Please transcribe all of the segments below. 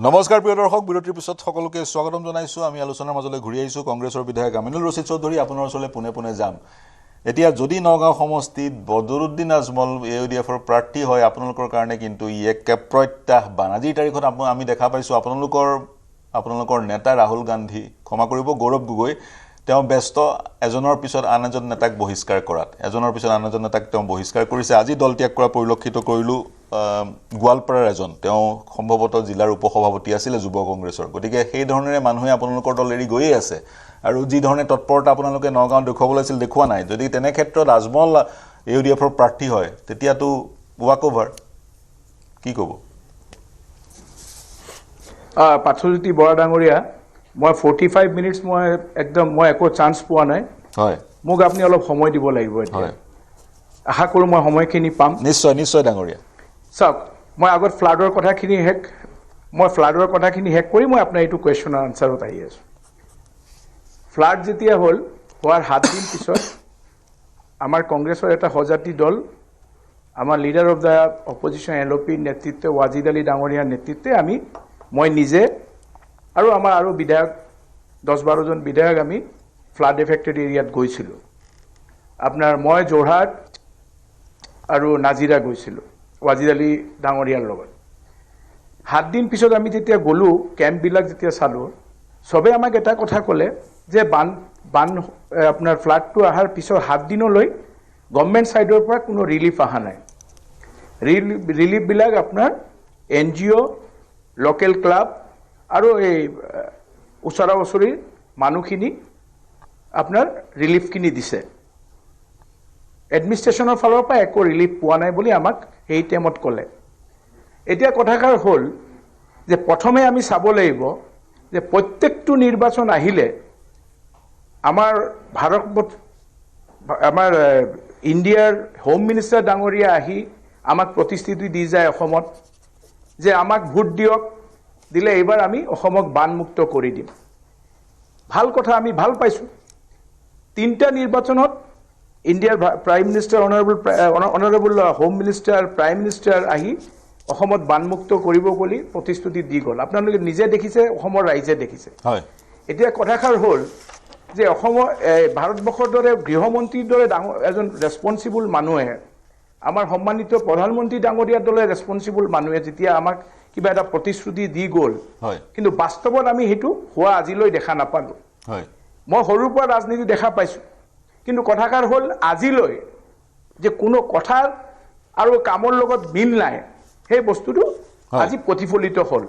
নমস্কাৰ প্ৰিয় দৰ্শক, বিৰতিৰ পিছত সকলোকে স্বাগতম জনাইছোঁ। আমি আলোচনাৰ মাজলৈ ঘূৰি আহিছোঁ। কংগ্ৰেছৰ বিধায়ক আমিনুল ৰছিদ চৌধুৰী আপোনাৰ ওচৰলৈ পোনে যাম। এতিয়া যদি নগাঁও সমষ্টিত বদৰুদ্দিন আজমল AUDFৰ প্ৰাৰ্থী হয়, আপোনালোকৰ কাৰণে কিন্তু ই এক প্ৰত্যাহ্বান। আজিৰ তাৰিখত আমি দেখা পাইছোঁ আপোনালোকৰ নেতা ৰাহুল গান্ধী, ক্ষমা কৰিব গৌৰৱ গগৈ, তেওঁ ব্যস্ত এজনৰ পিছত আন এজন নেতাক বহিষ্কাৰ কৰাত। এজনৰ পিছত আন এজন নেতাক তেওঁ বহিষ্কাৰ কৰিছে। আজি দল ত্যাগ কৰা পৰিলক্ষিত কৰিলোঁ গোৱালপাৰাৰ এজন, তেওঁ সম্ভৱতঃ জিলাৰ উপসভাপতি আছিলে যুৱ কংগ্ৰেছৰ। গতিকে সেই ধৰণেৰে মানুহে আপোনালোকৰ দল এৰি গৈয়ে আছে আৰু যি ধৰণে তৎপৰতা আপোনালোকে নগাঁৱত দেখুৱাব লাগিছিল দেখুওৱা নাই। যদি তেনে ক্ষেত্ৰত আজমল AUDFৰ প্ৰাৰ্থী হয় তেতিয়াতো ৱাক অভাৰ, কি ক'ব? পাৰ্থজ্যোতি বৰা ডাঙৰীয়া, মই 45 মিনিটছ মই একো চান্স পোৱা নাই। হয়, মোক আপুনি অলপ সময় দিব লাগিব এতিয়া। আশা কৰোঁ মই সময়খিনি পাম। নিশ্চয় ডাঙৰীয়া। চাওক, মই আগত ফ্লাডৰ কথাখিনি শেষ কৰি মই আপোনাৰ এইটো কুৱেশ্যনৰ আনচাৰত আহি আছোঁ। ফ্লাড যেতিয়া হ'ল, হোৱাৰ 7 দিন পিছত আমাৰ কংগ্ৰেছৰ এটা সজাতি দল, আমাৰ leader of the opposition LOP নেতৃত্বে ৱাজিদ আলী ডাঙৰীয়াৰ নেতৃত্বে মই নিজে আৰু আমাৰ আৰু বিধায়ক 10-12 জন বিধায়ক আমি ফ্লাড এফেক্টেড এৰিয়াত গৈছিলোঁ। আপোনাৰ মই যোৰহাট আৰু নাজিৰা গৈছিলোঁ ৱাজিদ আলী ডাঙৰীয়াৰ লগত। 7 দিন পিছত আমি যেতিয়া গ'লোঁ, কেম্পবিলাক যেতিয়া চালোঁ, চবে আমাক এটা কথা ক'লে যে আপোনাৰ ফ্লাডটো অহাৰ পিছত 7 দিনলৈ গভৰ্ণমেণ্ট ছাইডৰ পৰা কোনো ৰিলিফ অহা নাই। ৰিলিফবিলাক আপোনাৰ NGO, লোকেল ক্লাব আৰু এই ওচৰা ওচৰিৰ মানুহখিনি আপোনাৰ ৰিলিফখিনি দিছে। এডমিনিষ্ট্ৰেশ্যনৰ ফালৰ পৰা একো ৰিলিফ পোৱা নাই বুলি আমাক সেই টাইমত ক'লে। এতিয়া কথাষাৰ হ'ল যে প্ৰথমে আমি চাব লাগিব যে প্ৰত্যেকটো নিৰ্বাচন আহিলে আমাৰ ইণ্ডিয়াৰ হোম মিনিষ্টাৰ ডাঙৰীয়া আহি আমাক প্ৰতিশ্ৰুতি দি যায় অসমত যে আমাক ভোট দিয়ক, দিলে এইবাৰ আমি অসমক বানমুক্ত কৰি দিম। ভাল কথা, আমি ভাল পাইছোঁ। 3টা নিৰ্বাচনত ইণ্ডিয়াৰ prime minister honourable home minister, prime minister আহি অসমত বানমুক্ত কৰিব বুলি প্ৰতিশ্ৰুতি দি গ'ল। আপোনালোকে নিজে দেখিছে, অসমৰ ৰাইজে দেখিছে। এতিয়া কথাষাৰ হ'ল যে অসমৰ ভাৰতবৰ্ষৰ দৰে গৃহমন্ত্ৰীৰ দৰে এজন ৰেছপনচিবল মানুহে, আমাৰ সন্মানিত প্ৰধানমন্ত্ৰী ডাঙৰীয়াৰ দৰে ৰেছপনচিবল মানুহে যেতিয়া আমাক কিবা এটা প্ৰতিশ্ৰুতি দি গ'ল, কিন্তু বাস্তৱত আমি সেইটো হোৱা আজিলৈ দেখা নাপালোঁ। মই সৰুৰ পৰা ৰাজনীতি দেখা পাইছোঁ, কিন্তু কথাষাৰ হ'ল আজিলৈ যে কোনো কথাৰ আৰু কামৰ লগত মিল নাই, সেই বস্তুটো আজি প্ৰতিফলিত হ'ল।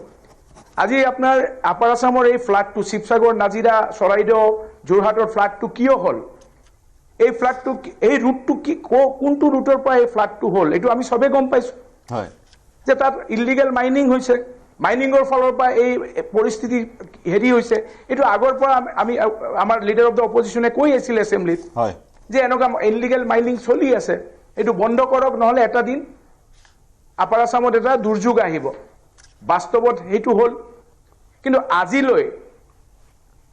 আজি আপোনাৰ আপাৰ আছামৰ এই ফ্লাডটো, শিৱসাগৰ, নাজিৰা, চৰাইদেউ, যোৰহাটৰ ফ্লাডটো কিয় হ'ল? এই ফ্লাডটো, এই ৰুটটো কোনটো ৰুটৰ পৰা এই ফ্লাডটো হ'ল এইটো আমি চবেই গম পাইছোঁ যে তাত ইলিগেল মাইনিং হৈছে। মাইনিঙৰ ফালৰ পৰা এই পৰিস্থিতি হৈছে। এইটো আগৰ পৰা আমাৰ লিডাৰ অফ দ্য অপজিশ্যনে কৈ আছিল এছেম্বলিত যে এনেকুৱা ইলিগেল মাইনিং চলি আছে, এইটো বন্ধ কৰক, নহ'লে এটা দিন আপাৰ আছামত এটা দুৰ্যোগ আহিব। বাস্তৱত সেইটো হ'ল, কিন্তু আজিলৈ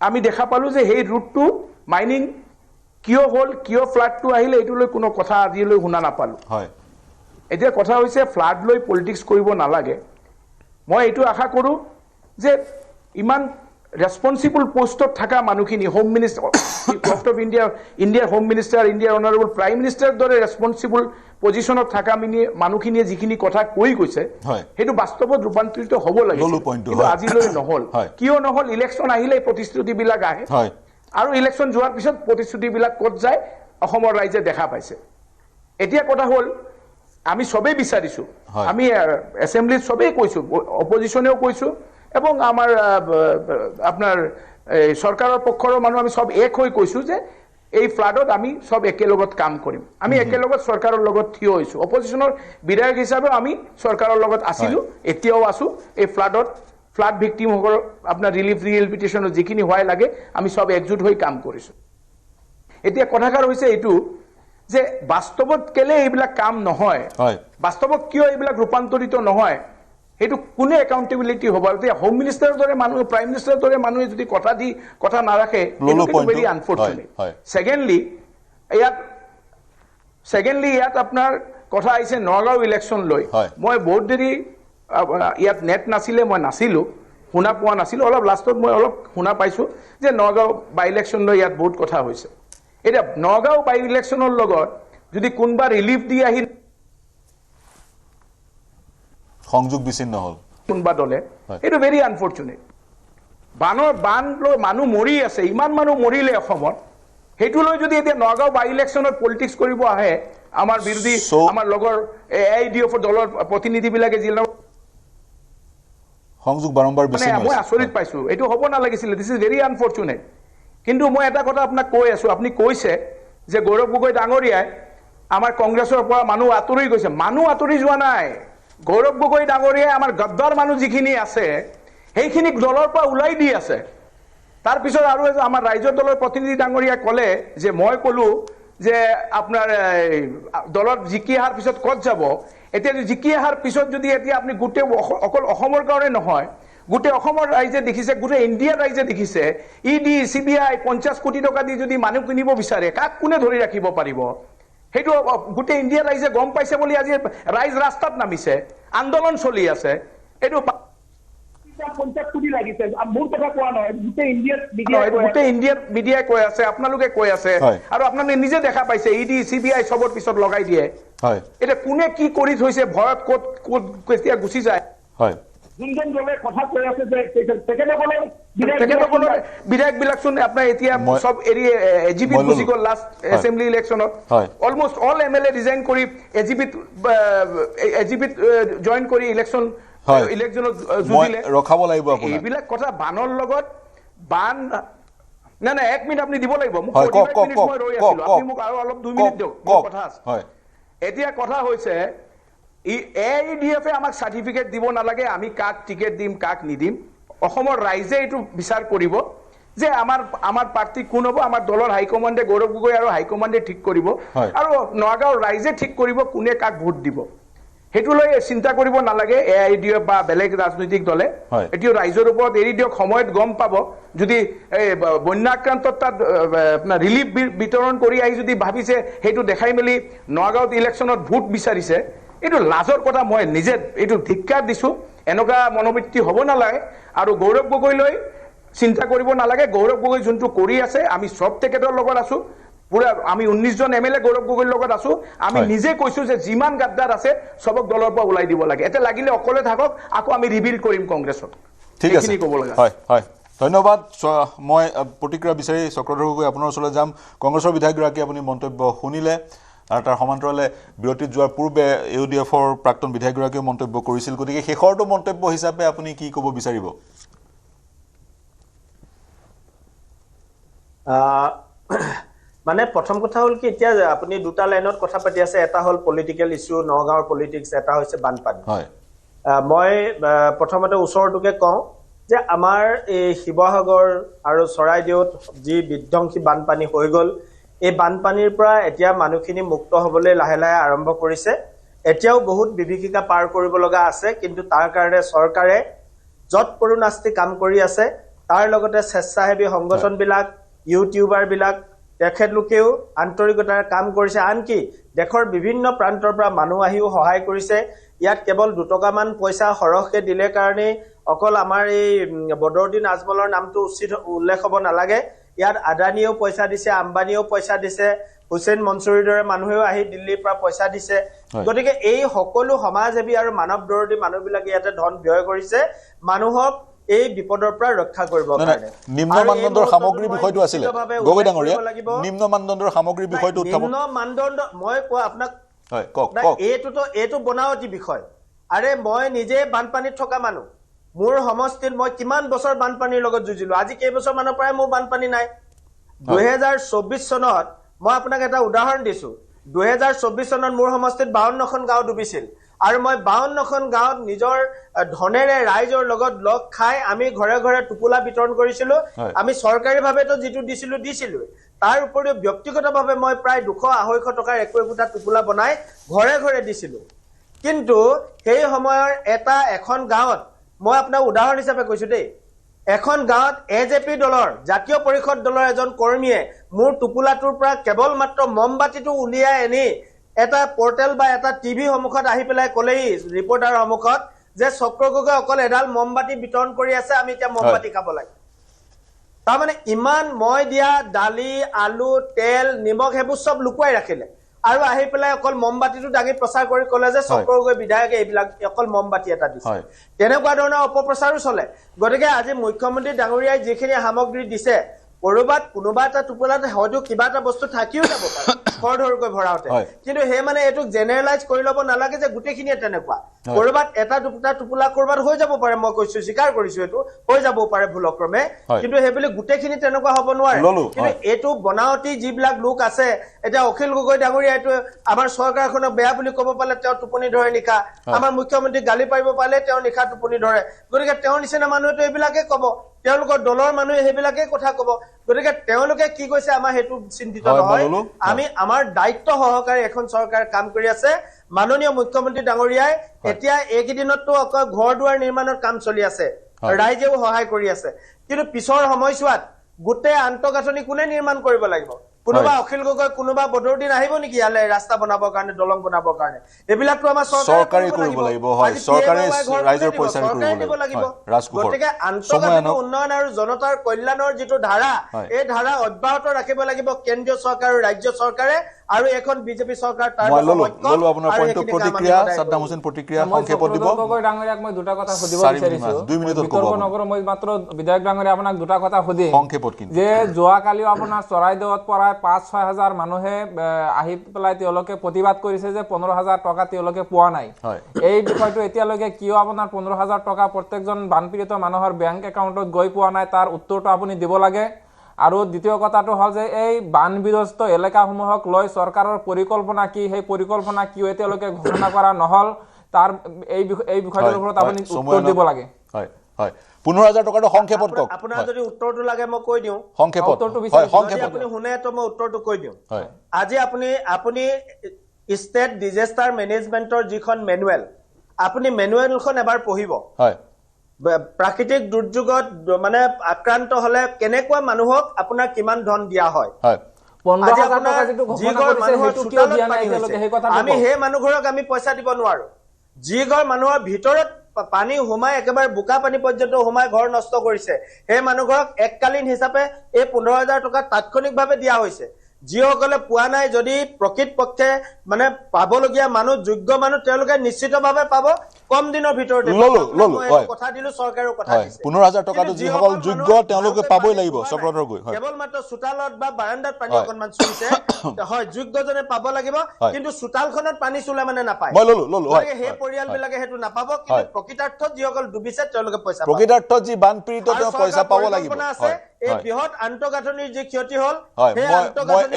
আমি দেখা পালোঁ যে সেই ৰুটটো মাইনিং কিয় হ'ল, কিয় ফ্লাডটো আহিলে, এইটোলৈ কোনো কথা আজিলৈ শুনা নাপালোঁ। এতিয়া কথা হৈছে ফ্লাড লৈ পলিটিক্স কৰিব নালাগে। মই এইটো আশা কৰোঁ যে ইমান ৰেছপনচিবল পোষ্টত থকা মানুহখিনি, হোম মিনিষ্টাৰ অফ ইণ্ডিয়াৰ হোম মিনিষ্টাৰ, ইণ্ডিয়াৰ অনাৰেবল প্ৰাইম মিনিষ্টাৰৰ দৰে ৰেছপনচিবল পজিশ্যনত থকা মানুহখিনিয়ে যিখিনি কথা কৈ গৈছে সেইটো বাস্তৱত ৰূপান্তৰিত হ'ব লাগে, কিন্তু আজিলৈ নহ'ল। কিয় নহ'ল? ইলেকশ্যন আহিলে প্ৰতিশ্ৰুতিবিলাক আহে আৰু ইলেকশ্যন যোৱাৰ পিছত প্ৰতিশ্ৰুতিবিলাক ক'ত যায় অসমৰ ৰাইজে দেখা পাইছে। এতিয়া কথা হ'ল আমি চবেই বিচাৰিছোঁ, আমি এছেম্বলিত চবেই কৈছোঁ, অপজিশ্যনেও কৈছোঁ এবং আমাৰ আপোনাৰ চৰকাৰৰ পক্ষৰ মানুহ আমি চব এক হৈ কৈছোঁ যে এই ফ্লাডত আমি চব একেলগত কাম কৰিম। আমি একেলগত চৰকাৰৰ লগত থিয় হৈছোঁ। অপজিশ্যনৰ বিধায়ক হিচাপেও আমি চৰকাৰৰ লগত আছিলোঁ, এতিয়াও আছোঁ। এই ফ্লাড ভিক্টিমসকলৰ আপোনাৰ ৰিহেবিলিটেশ্যনৰ যিখিনি হোৱাই লাগে আমি চব একজুট হৈ কাম কৰিছোঁ। এতিয়া কথাষাৰ হৈছে এইটো যে বাস্তৱত কেলে এইবিলাক কাম নহয়, বাস্তৱত কিয় এইবিলাক ৰূপান্তৰিত নহয়, সেইটো কোনে একাউণ্টেবিলিটি হ'ব? এতিয়া হোম মিনিষ্টাৰৰ দৰে মানুহ, প্ৰাইম মিনিষ্টাৰৰ দৰে মানুহে যদি কথা নাৰাখে, ভেৰি আনফৰ্চুনেট। ছেকেণ্ডলি ইয়াত আপোনাৰ কথা আহিছে নগাঁও ইলেকশ্যন লৈ। মই বহুত দেৰি ইয়াত নেট নাছিলে, মই নাছিলোঁ, শুনা পোৱা নাছিলোঁ, অলপ লাষ্টত মই অলপ শুনা পাইছোঁ যে নগাঁও বাই ইলেকশ্যন লৈ ইয়াত বহুত কথা হৈছে। এতিয়া নগাঁও বাই ইলেকশ্যনৰ লগত যদি কোনোবা ৰিলিফ দি আহি সংযোগ বিচ্ছিন্ন হ'ল কোনোবা দলে, এইটো ভেৰি আনফৰ্চুনেট। বান লৈ মানুহ মৰি আছে, ইমান মানুহ মৰিলে অসমত, সেইটো লৈ যদি এতিয়া নগাঁও বাই ইলেকশ্যনত পলিটিক্স কৰিব আহে আমাৰ বিৰোধী আমাৰ লগৰ AIDF দলৰ প্ৰতিনিধিবিলাকে জিলা সংযোগ বাৰম্বাৰ মানে বিচ্ছিন্ন মই হৈছে। আচৰিত পাইছোঁ, এইটো হ'ব নালাগিছিলে। This is very unfortunate. কিন্তু মই এটা কথা আপোনাক কৈ আছোঁ, আপুনি কৈছে যে গৌৰৱ গগৈ ডাঙৰীয়াই আমাৰ কংগ্ৰেছৰ পৰা মানুহ আঁতৰি গৈছে। মানুহ আঁতৰি যোৱা নাই। গৌৰৱ গগৈ ডাঙৰীয়াই আমাৰ গদ্দাৰ মানুহ যিখিনি আছে সেইখিনিক দলৰ পৰা ওলাই দি আছে। তাৰপিছত আৰু আমাৰ ৰাইজৰ দলৰ প্ৰতিনিধি ডাঙৰীয়াই ক'লে যে মই ক'লোঁ যে আপোনাৰ দলত জিকি অহাৰ পিছত ক'ত যাব। এতিয়া জিকি অহাৰ পিছত যদি এতিয়া আপুনি গোটেই অকল অসমৰ কাৰণে নহয়, গোটেই অসমৰ ৰাইজে দেখিছে, গোটেই ইণ্ডিয়াৰ ৰাইজে দেখিছে, ED CBI 50 কোটি টকা দি যদি মানুহ কিনিব বিচাৰে কাক কোনে ধৰি ৰাখিব পাৰিব? সেইটো গোটেই ইণ্ডিয়াৰ ৰাইজে গম পাইছে বুলি আজি ৰাইজ ৰাস্তাত নামিছে, আন্দোলন চলি আছে। এইটো 50 কোটি লাগিছে, মোৰ কথা কোৱা নহয়, গোটেই ইণ্ডিয়াৰ মিডিয়াই কৈ আছে, আপোনালোকে কৈ আছে, আৰু আপোনালোকে নিজে দেখা পাইছে ED CBI চবৰ পিছত লগাই দিয়ে। এতিয়া কোনে কি কৰি থৈছে, ভয়ত ক'ত ক'ত কেতিয়া গুচি যায়। যোনজন দলে কথা কৈ আছে যে তেখেতসকলৰ বিধায়কবিলাকচোন আপোনাৰ এতিয়া চব এৰি AGPত গুচি গ'ল লাষ্ট এছেম্বলি ইলেকশ্যনত। অলমষ্ট অল MLA ৰিজাইন কৰি AGPত জইন কৰি ইলেকশ্যনত যুঁজিলে। ৰখাব লাগিব আপোনাক এইবিলাক কথা বানৰ লগত বান নাই 1 মিনিট আপুনি দিব লাগিব মোক। 45 মিনিট মই ৰৈ আছিলোঁ, আপুনি মোক আৰু অলপ 2 মিনিট দিয়ক, মোৰ কথা আছে। এতিয়া কথা হৈছে AIDF আমাক চাৰ্টিফিকেট দিব নালাগে, আমি কাক টিকেট দিম কাক নিদিম। অসমৰ ৰাইজে এইটো বিচাৰ কৰিব যে আমাৰ প্ৰাৰ্থী কোন হ'ব। আমাৰ দলৰ হাইকমাণ্ডে গৌৰৱ গগৈ আৰু হাইকমাণ্ডে ঠিক কৰিব, আৰু নগাঁৱৰ ৰাইজে ঠিক কৰিব কোনে কাক ভোট দিব। সেইটো লৈ চিন্তা কৰিব নালাগে AIDF বা বেলেগ ৰাজনৈতিক দলে। এতিয়া ৰাইজৰ ওপৰত এৰি দিয়ক, সময়ত গম পাব। যদি বন্যা আক্ৰান্তত তাত আপোনাৰ ৰিলিফ বিতৰণ কৰি আহি যদি ভাবিছে সেইটো দেখাই মেলি নগাঁৱত ইলেকশ্যনত ভোট বিচাৰিছে, এইটো লাজৰ কথা। মই নিজে এইটো ধিক্কাৰ দিছোঁ। এনেকুৱা মনোবৃত্তি হ'ব নালাগে, আৰু গৌৰৱ গগৈলৈ চিন্তা কৰিব নালাগে। গৌৰৱ গগৈ যোনটো কৰি আছে, আমি চব তেখেতৰ লগত আছোঁ। পুৰা আমি 19 জন MLA গৌৰৱ গগৈৰ লগত আছোঁ। আমি নিজে কৈছোঁ যে যিমান গাদ্দাৰ আছে চবক দলৰ পৰা ওলাই দিব লাগে। এতিয়া লাগিলে অকলে থাকক, আকৌ আমি ৰিবিল্ড কৰিম কংগ্ৰেছক। ঠিক আছে, ক'ব লগা। ধন্যবাদ। মই প্ৰতিক্ৰিয়া বিচাৰি চক্ৰধৰ গগৈ আপোনাৰ ওচৰলৈ যাম। কংগ্ৰেছৰ বিধায়কগৰাকী আপুনি মন্তব্য শুনিলে, আৰু তাৰ সমান্তৰালে বিৰতিত যোৱাৰ পূৰ্বে AUDFৰ প্ৰাক্তন বিধায়কগৰাকীয়েও মন্তব্য কৰিছিল। গতিকে শেষৰটো মন্তব্য হিচাপে আপুনি কি ক'ব বিচাৰিব? মানে প্ৰথম কথা হ'ল কি, এতিয়া আপুনি দুটা লাইনত কথা পাতি আছে। এটা হ'ল পলিটিকেল ইছ্যু, নগাঁৱৰ পলিটিক্স, এটা হৈছে বানপানী। মই প্ৰথমতে ওচৰটোকে কওঁ যে আমাৰ এই শিৱসাগৰ আৰু চৰাইদেউত যি বিধ্বংসী বানপানী হৈ গ'ল, এই বানপানীৰ পৰা এতিয়া মানুহখিনি মুক্ত হ'বলৈ লাহে লাহে আৰম্ভ কৰিছে। এতিয়াও বহুত বিভীষিকা পাৰ কৰিব লগা আছে, কিন্তু তাৰ কাৰণে চৰকাৰে য'ত পৰুনাস্তি কাম কৰি আছে। তাৰ লগতে স্বেচ্ছাসেৱী সংগঠনবিলাক, ইউটিউবাৰবিলাক, তেখেতলোকেও আন্তৰিকতাৰে কাম কৰিছে। আনকি দেশৰ বিভিন্ন প্ৰান্তৰ পৰা মানুহ আহিও সহায় কৰিছে। ইয়াত কেৱল 2 টকামান পইচা সৰহকৈ দিলে কাৰণেই অকল আমাৰ এই বদৰুদ্দিন আজমলৰ নামটো উল্লেখ হ'ব নালাগে। ইয়াত আদানীয়েও পইচা দিছে, আম্বানীয়েও পইচা দিছে, হুছেইন মনচুৰীৰ দৰে মানুহেও আহি দিল্লীৰ পৰা পইচা দিছে। গতিকে এই সকলো সমাজসেৱী আৰু মানৱ দৰদী মানুহবিলাকে ইয়াতে ধন ব্যয় কৰিছে মানুহক এই বিপদৰ পৰা ৰক্ষা কৰিবৰ কাৰণে। নিম্ন মানদণ্ডৰ সামগ্ৰীৰ বিষয়টো আছিলে গগৈ ডাঙৰীয়া, নিম্ন মানদণ্ডৰ সামগ্ৰীৰ বিষয়টো উত্থাপন। নিম্ন মানদণ্ড মই কোৱা আপোনাক, এইটো বনাৱটী বিষয়। আৰে মই নিজে বানপানীত থকা মানুহ। মোৰ সমষ্টিত মই কিমান বছৰ বানপানীৰ লগত যুঁজিলো। আজি কেইবছৰ মানৰ পৰাই মোৰ বানপানী নাই। 2024 চনত মই আপোনাক এটা উদাহৰণ দিছোঁ। 2024 চনত মোৰ সমষ্টিত 52খন গাঁও ডুবিছিল, আৰু মই 52খন গাঁৱত নিজৰ ধনেৰে ৰাইজৰ লগত লগ খাই আমি ঘৰে ঘৰে টোপোলা বিতৰণ কৰিছিলোঁ। আমি চৰকাৰীভাৱেতো যিটো দিছিলোঁ, তাৰ উপৰিও ব্যক্তিগতভাৱে মই প্ৰায় 200-250 টকাৰ একোটা টোপোলা বনাই ঘৰে ঘৰে দিছিলোঁ। কিন্তু সেই সময়ৰ এখন গাঁৱত মই আপোনাক উদাহৰণ হিচাপে কৈছোঁ দেই, এখন গাঁৱত AJP দলৰ জাতীয় পৰিষদ দলৰ এজন কৰ্মীয়ে মোৰ টোপোলাটোৰ পৰা কেৱল মাত্ৰ মমবাতিটো উলিয়াই আনি এটা পৰ্টেল বা এটা TV সন্মুখত আহি পেলাই ক'লেই ৰিপৰ্টাৰৰ সন্মুখত যে চক্ৰ গগৈ অকল এডাল মমবাতি বিতৰণ কৰি আছে আমি এতিয়া মমবাতি খাব লাগে তাৰমানে ইমান মই দিয়া দালি আলু তেল নিমখ হেবু সব লুকুৱাই ৰাখিলে আৰু আহি পেলাই অকল মমবাতিটো দাঙি প্ৰচাৰ কৰি ক'লে যে চক্ৰ গগৈ বিধায়কে এইবিলাক অকল মমবাতি এটা দিছে তেনেকুৱা ধৰণৰ অপপ্ৰচাৰো চলে গতিকে আজি মুখ্যমন্ত্ৰী ডাঙৰীয়াই যিখিনি সামগ্ৰী দিছে কৰবাত কোনোবা এটা টোপোলাত হয়তো কিবা এটা বস্তু থাকিও যাব পাৰে খৰধৰকৈ ভৰাওতে কিন্তু হে মানে এটো জেনেৰেলাইজ কৰি ল'ব নালাগে যে গোটেইখিনিয়ে তেনেকুৱা কৰবাত এটা টোপোলা কৰবাত হৈ যাব পাৰে মই কৈছো স্বীকাৰ কৰিছো এটো হৈ যাব পাৰে ভুলক্ৰমে কিন্তু হে বুলি গোটেইখিনি তেনেকুৱা হ'ব নোৱাৰে কিন্তু এটো বনাওতি যিবিলাক লোক আছে এটা অখিল গগৈ ডাঙৰীয়া এটো আমাৰ চৰকাৰখনক বেয়া বুলি ক'ব পালে তেওঁ টোপনি ধৰে নিখা আমাৰ মুখ্যমন্ত্ৰী গালি পাৰিব পালে তেওঁ নিখা টোপনি ধৰে গতিকে তেওঁ নিচিনা মানুহেতো এইবিলাকে ক'ব তেওঁলোকৰ দলৰ মানুহে হেবিলাকে কথা ক'ব গতিকে তেওঁলোকে কি কৈছে আমাৰ হেতু চিন্তিত নহয় আমি আমাৰ দায়িত্ব সহকাৰে এখন চৰকাৰ কাম কৰি আছে মাননীয় মুখ্যমন্ত্ৰী ডাঙৰীয়াই এতিয়া এইকেইদিনতো অকল ঘৰ দুৱাৰ নিৰ্মাণৰ কাম চলি আছে ৰাইজেও সহায় কৰি আছে কিন্তু পিছৰ সময়ছোৱাত গোটেই আন্তঃগাঁথনি কোনে নিৰ্মাণ কৰিব লাগিব কোনোবা অখিল গগৈ কোনোবা বদৰুদ্দিন আহিব নেকি ইয়ালে ৰাস্তা বনাবৰ কাৰণে দলং বনাবৰ কাৰণে এইবিলাকটো আমাৰ চৰকাৰে কৰিব লাগিব হয় চৰকাৰে ৰাইজৰ পইচা কৰিব লাগিব গতিকে আন্তঃগাঁথনি উন্নয়ন আৰু জনতাৰ কল্যাণৰ যিটো ধাৰা এই ধাৰা অব্যাহত ৰাখিব লাগিব কেন্দ্ৰীয় চৰকাৰ আৰু ৰাজ্য চৰকাৰে আৰু এখন বিজেপি চৰকাৰ তাৰ ললো আপোনাৰ পইণ্টৰ প্ৰতিক্ৰিয়া সাদ্দাম হোসেন প্ৰতিক্ৰিয়া সংক্ষেপত দিব গগৈ ডাঙৰীয়াক মই দুটা কথা সুধিব বিচাৰিছো 2 মিনিটত ক'ব বিতৰ্ক নগৰ মই মাত্ৰ বিধায়ক ডাঙৰীয়া আপোনাক দুটা কথা সুধিম সংক্ষেপত কিন্তু যে যোৱাকালিও আপোনাৰ চৰাইদেউত পৰা 5-6 হাজাৰ মানুহে আহি পেলাই তেওঁলোকে প্ৰতিবাদ কৰিছে যে 15,000 টকা তেওঁলোকে পোৱা নাই এই বিষয়টো এতিয়ালৈকে কিয় আপোনাৰ 15,000 টকা প্ৰত্যেকজন বানপীড়িত মানুহৰ বেংক একাউণ্টত গৈ পোৱা নাই তাৰ উত্তৰটো আপুনি দিব লাগে আৰু দ্বিতীয় কথাটো হ'ল যে এই বানবিধ্বস্ত এলেকাসমূহক লৈ চৰকাৰৰ পৰিকল্পনা কি সেই পৰিকল্পনা কিয় এতিয়ালৈকে ঘোষণা কৰা নহল তাৰ এই বিষয়টোৰ ওপৰত আপুনি উত্তৰ দিব লাগে হয় হয় 15,000 টকাটো সংক্ষেপত কওক আপোনাৰ যদি উত্তৰটো লাগে মই কৈ দিওঁ সংক্ষেপত উত্তৰটো সংক্ষেপত আপুনি শুনে তো মই উত্তৰটো কৈ দিওঁ হয় আজি আপুনি ষ্টেট ডিজাস্টাৰ মেনেজমেন্টৰ যিখন মেনুৱেল আপুনি মেনুৱেলখন এবাৰ পঢ়িব হয় প্ৰাকৃতিক দুৰ্যোগত মানে আক্ৰান্ত হলে কেনেকুৱা মানুহক আপোনাৰ কিমান ধন দিয়া হয় হয় 15,000 টকা যেটো ঘোষণা কৰিছে হেতু কিয় দিয়া নাই এতিয়ালৈকে সেই কথা আমি হে মানুহঘৰক আমি পইচা দিব নোৱাৰো যি ঘৰ মানুহৰ ভিতৰত পানী হুমাই একেবাৰে বোকা পানী পৰ্যন্ত হুমাই ঘৰ নষ্ট কৰিছে সেই মানুহঘৰক এককালীন হিচাপে এই 15,000 টকা তাৎক্ষণিকভাৱে দিয়া হৈছে যিসকলে পোৱা নাই যদি প্ৰকৃতপক্ষে মানে পাবলগীয়া মানুহ যোগ্য মানুহ তেওঁলোকে নিশ্চিতভাৱে পাব কম দিনৰ ভিতৰতে কথা দিলো চৰকাৰৰ কথা দিছে 15,000 টকাটো যিসকল যোগ্য তেওঁলোকে পাবই লাগিব চক্ৰধৰ গৈ কেৱল মাত্ৰ চোতালত বা বাৰান্দাত পানী অকনমান চুইছে হয় যোগ্যজনে পাব লাগিব কিন্তু চোতালখনত পানী চুলে মানে নাপায় মই ললো সেই পৰিয়ালবিলাকে হেতু নাপাব কিন্তু প্ৰকৃতাৰ্থত যিসকল ডুবিছে তেওঁলোকে পইচা পাব প্ৰকৃতাৰ্থত যি বানপীড়িত তেওঁ পইচা পাব লাগিব এই বৃহৎ আন্তঃগাঁথনিৰ যি ক্ষতি হ'ল সেই আন্তঃগাঁথনি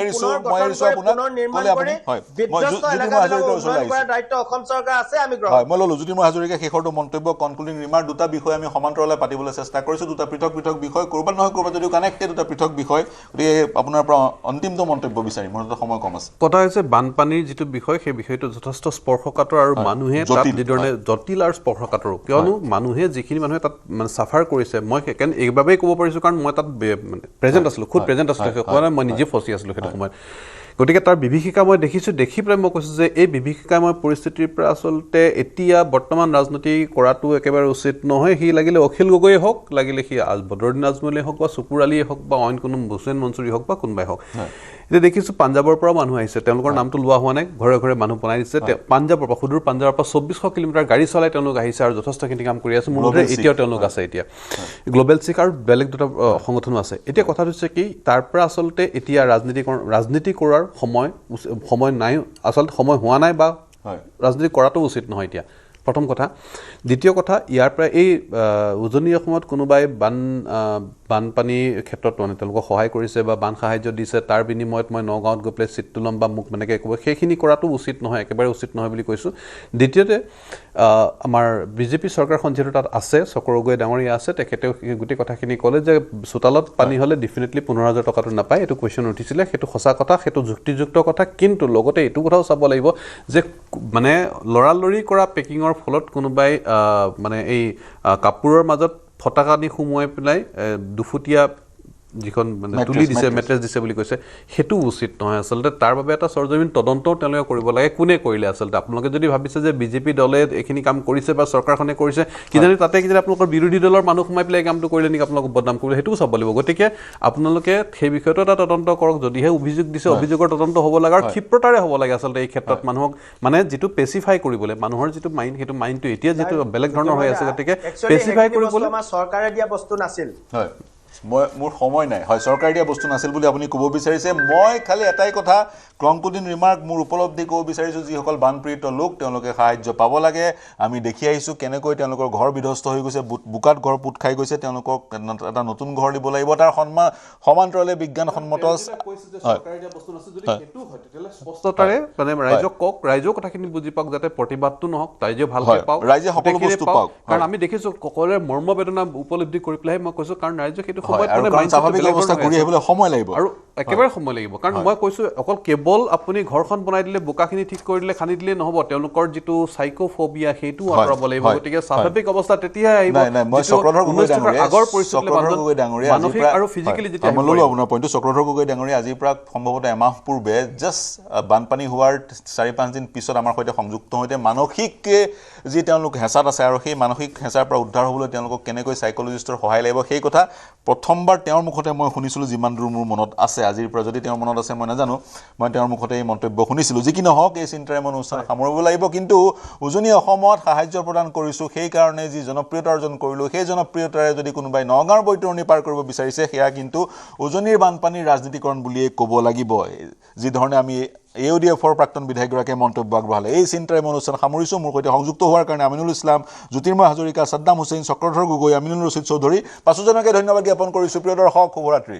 পুনৰ নিৰ্মাণ কৰি বিধ্বস্ত এলেকাবিলাকক উন্নয়ন কৰাৰ দায়িত্ব অসম চৰকাৰ আছে আমি গ্ৰহণ হয় মই ললো জ্যোতিৰ্ময় হাজৰিকা শেষৰটো মন্তব্য কনক্লুডিং ৰিমাৰ্ক দুটা বিষয় আমি সমান্তৰালে পাতিবলৈ চেষ্টা কৰিছো দুটা পৃথক পৃথক বিষয় কৰবাত নহয় কৰবাত যদিও কানেক্টেড দুটা পৃথক বিষয় গতিকে আপোনাৰ পৰা অন্তিমটো মন্তব্য বিচাৰিম মোৰ সময় কম আছে কথা হৈছে বানপানীৰ যিটো বিষয় সেই বিষয়টো যথেষ্ট স্পৰ্শকাতৰ আৰু মানুহে তাত যিধৰণে জটিল আৰু স্পৰ্শকাতৰ কিয়নো মানুহে যিখিনি মানুহে তাত মানে চাফাৰ কৰিছে মই সেইকাৰণে এইবাবেই ক'ব পাৰিছোঁ কাৰণ মই তাত প্ৰেজেণ্ট আছিলোঁ খুদ প্ৰেজেণ্ট আছিলোঁ মই নিজে ফচি আছিলোঁ সেইটো সময়ত গতিকে তাৰ বিভীষিকা মই দেখিছোঁ দেখি পেলাই মই কৈছোঁ যে এই বিভীষিকাময় পৰিস্থিতিৰ পৰা আচলতে এতিয়া বৰ্তমান ৰাজনীতি কৰাটো একেবাৰে উচিত নহয় সি লাগিলে অখিল গগৈয়ে হওক লাগিলে সি বদৰুদ্দিন আজমলেই হওক বা চকুৰ আলীয়ে হওক বা অইন কোনো হুছেইন মনচুৰী হওক বা কোনোবাই হওক এতিয়া দেখিছোঁ পাঞ্জাৱৰ পৰা মানুহ আহিছে তেওঁলোকৰ নামটো লোৱা হোৱা নাই ঘৰে ঘৰে মানুহ বনাই দিছে পাঞ্জাৱৰ পৰা সুদূৰ পাঞ্জাৱৰ পৰা 2400 কিলোমিটাৰ গাড়ী চলাই তেওঁলোক আহিছে আৰু যথেষ্টখিনি কাম কৰি আছে মোৰ মতে এতিয়াও তেওঁলোক আছে এতিয়া গ্ল'বেল চিক আৰু বেলেগ দুটা সংগঠনো আছে এতিয়া কথাটো হৈছে কি তাৰ পৰা আচলতে এতিয়া ৰাজনীতি কৰাৰ সময় নাই আচলতে সময় হোৱা নাই বা ৰাজনীতি কৰাটো উচিত নহয় এতিয়া প্ৰথম কথা দ্বিতীয় কথা ইয়াৰ পৰা এই উজনি অসমত কোনোবাই বানপানীৰ ক্ষেত্ৰত মানে তেওঁলোকক সহায় কৰিছে বা বান সাহায্য দিছে তাৰ বিনিময়ত মই নগাঁৱত গৈ পেলাই চিট তুলম বা মোক এনেকৈ ক'ব সেইখিনি কৰাটো উচিত নহয় একেবাৰে উচিত নহয় বুলি কৈছোঁ দ্বিতীয়তে আমাৰ বিজেপি চৰকাৰখন যিহেতু তাত আছে চক্ৰ গগৈ ডাঙৰীয়া আছে তেখেতেও গোটেই কথাখিনি ক'লে যে চোতালত পানী হ'লে ডেফিনেটলি 15,000 টকাটো নাপায় এইটো কুৱেশ্যন উঠিছিলে সেইটো সঁচা কথা সেইটো যুক্তিযুক্ত কথা কিন্তু লগতে এইটো কথাও চাব লাগিব যে মানে লৰালৰি কৰা পেকিঙৰ ফলত কোনোবাই মানে এই কাপোৰৰ মাজত ফটাকানি সুমুৱাই পেলাই দুফুটীয়া যিখন মানে তুলি দিছে মেট্ৰেছ দিছে বুলি কৈছে সেইটো উচিত নহয় আচলতে তাৰ বাবে এটা সৰজমিন তদন্ত তেওঁলোকে কৰিব লাগে কোনে কৰিলে আচলতে আপোনালোকে যদি ভাবিছে যে বিজেপি দলে এইখিনি কাম কৰিছে বা চৰকাৰখনে কৰিছে কিজানি তাতে কিজানি আপোনালোকৰ বিৰোধী দলৰ মানুহ সোমাই পেলাই কামটো কৰিলে নেকি আপোনালোকক বদনাম কৰিলে সেইটোও চাব লাগিব গতিকে আপোনালোকে সেই বিষয়টো এটা তদন্ত কৰক যদিহে অভিযোগ দিছে অভিযোগৰ তদন্ত হ'ব লাগে আৰু ক্ষিপ্ৰতাৰে হ'ব লাগে আচলতে এই ক্ষেত্ৰত মানুহক মানে যিটো পেচিফাই কৰিবলৈ মানুহৰ যিটো মাইণ্ড সেইটো মাইণ্ডটো এতিয়া যিটো বেলেগ ধৰণৰ হৈ আছে গতিকে পেচিফাই কৰিবলৈ আমাৰ চৰকাৰে দিয়া বস্তু নাছিল হয় মোৰ সময় নাই হয় চৰকাৰে দিয়া বস্তু নাছিল বুলি আপুনি ক'ব বিচাৰিছে মই খালি এটাই কথা ক্লংকুদিন ৰিমাৰ্ক মোৰ উপলব্ধি ক'ব বিচাৰিছোঁ যিসকল বানপীড়িত লোক তেওঁলোকে সাহায্য পাব লাগে আমি দেখি আহিছোঁ কেনেকৈ তেওঁলোকৰ ঘৰ বিধ্বস্ত হৈ গৈছে বোকাত ঘৰ পুত খাই গৈছে তেওঁলোকক এটা নতুন ঘৰ দিব লাগিব তাৰ সমান্তৰালে বিজ্ঞানসন্মত স্পষ্টতাৰে মানে ৰাইজক কওক ৰাইজেও কথাখিনি বুজি পাওক যাতে প্ৰতিবাদটো নহওক ৰাইজেও ভালকৈ পাওক ৰাইজে সকলো বস্তু পাওক কাৰণ আমি দেখিছোঁ সকলোৰে মৰ্মবেদনা উপলব্ধি কৰি পেলাই মই কৈছোঁ কাৰণ ৰাইজক সেইটো স্বাভাৱিক অৱস্থা ঘূৰি আহিবলৈ সময় লাগিব আৰু একেবাৰে সময় লাগিব কাৰণ মই কৈছোঁ অকল কেৱল আপুনি ঘৰখন বনাই দিলে বোকাখিনি ঠিক কৰি দিলে খান্দি দিলে নহ'ব তেওঁলোকৰ যিটো চাইকোফোবিয়া সেইটো আঁতৰাব লাগিব গতিকে স্বাভাৱিক অৱস্থা তেতিয়াহে আহিব আগৰ পৰিস্থিতি মানসিক আৰু ফিজিকেলি যেতিয়া মই ল'লোঁ আপোনাৰ পইণ্টটো চক্ৰধৰ গগৈ ডাঙৰীয়া আজিৰ পৰা সম্ভৱতঃ এমাহ পূৰ্বে জাষ্ট বানপানী হোৱাৰ 4-5 দিন পিছত আমাৰ সৈতে সংযুক্ত হৈতে মানসিক যি তেওঁলোক হেঁচাত আছে আৰু সেই মানসিক হেঁচাৰ পৰা উদ্ধাৰ হ'বলৈ তেওঁলোকক কেনেকৈ চাইক'লজিষ্টৰ সহায় লাগিব সেই কথা প্ৰথমবাৰ তেওঁৰ মুখতে মই শুনিছিলোঁ যিমান দূৰ মোৰ মনত আছে আজিৰ পৰা যদি তেওঁৰ মনত আছে মই নাজানো মই তেওঁৰ মুখতে এই মন্তব্য শুনিছিলোঁ যি কি নহওক এই চিন্তাৰে মই অনুষ্ঠান সামৰিব লাগিব কিন্তু উজনি অসমত সাহায্য প্ৰদান কৰিছোঁ সেইকাৰণে যি জনপ্ৰিয়তা অৰ্জন কৰিলোঁ সেই জনপ্ৰিয়তাৰে যদি কোনোবাই নগাঁৱৰ বৈতৰণি পাৰ কৰিব বিচাৰিছে সেয়া কিন্তু উজনিৰ বানপানীৰ ৰাজনীতিকৰণ বুলিয়েই ক'ব লাগিব যি ধৰণে আমি AODFৰ প্ৰাক্তন বিধায়কগৰাকীয়ে মন্তব্য আগবঢ়ালে এই চিন্তাৰে মই অনুষ্ঠান সামৰিছোঁ মোৰ সৈতে সংযুক্ত হোৱাৰ কাৰণে আমিনুল ইছলাম জ্যোতিৰ্ময় হাজৰিকা সাদ্দাম হুছেইন চক্ৰধৰ গগৈ আমিনুল ৰছিদ চৌধুৰী পাঁচোজনকে ধন্যবাদ জ্ঞাপন কৰিছোঁ প্ৰিয় দৰ্শক শুভৰাত্ৰি